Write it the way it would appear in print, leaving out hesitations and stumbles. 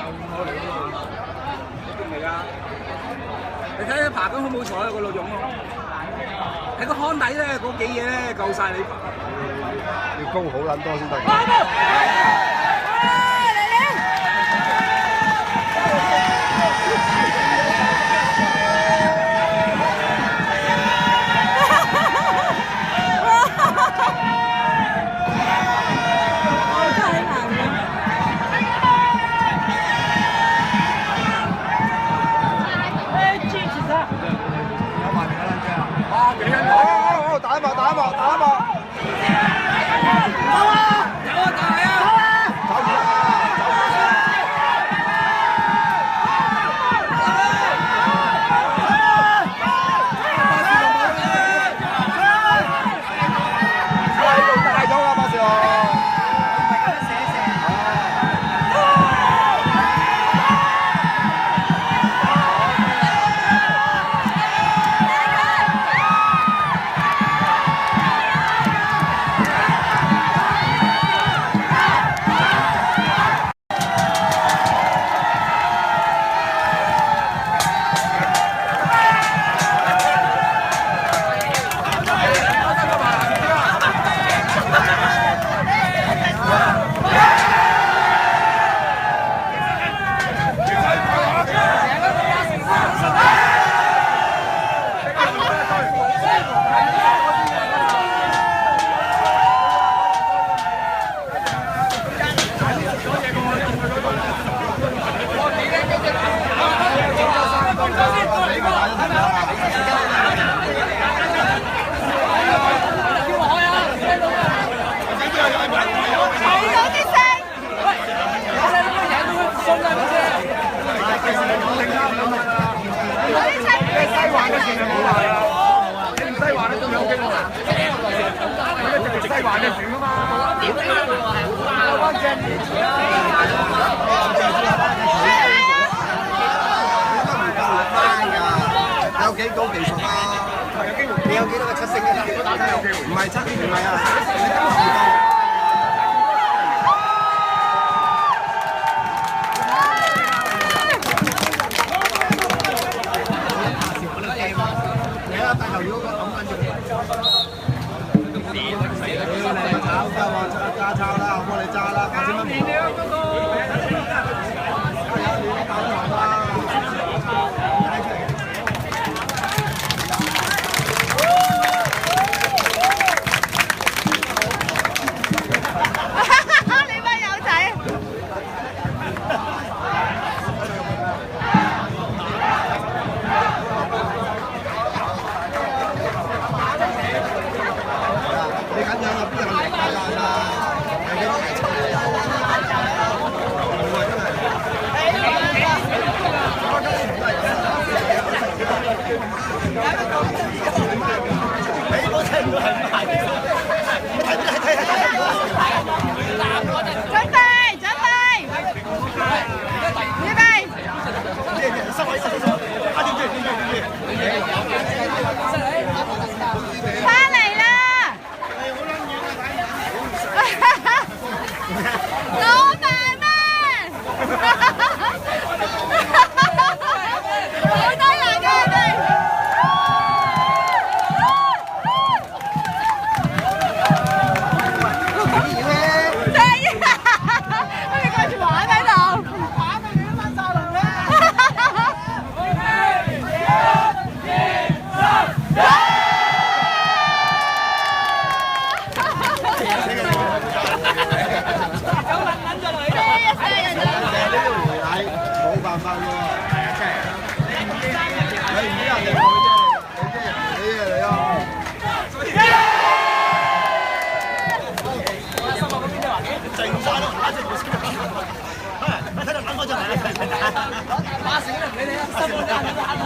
我嚟㗎嘛，你邊嚟㗎？你睇佢爬緊好冇彩啊！個老總喺個坑底咧，嗰幾嘢咧夠晒你爬。要高好撚多先得。打一幕，打一幕，打一幕。走啊！走啊！大啊！走唔得啊！大咗啊！巴士佬。有幾高技術啊？你有幾多個七星嘅？唔係七星，唔係啊！你啊，大頭魚嗰個抌緊住。你炒㗎喎，加抄啦，我幫你揸啦，8千蚊。加油，你打糖啦！巴士你哋啊，新聞間你都行下。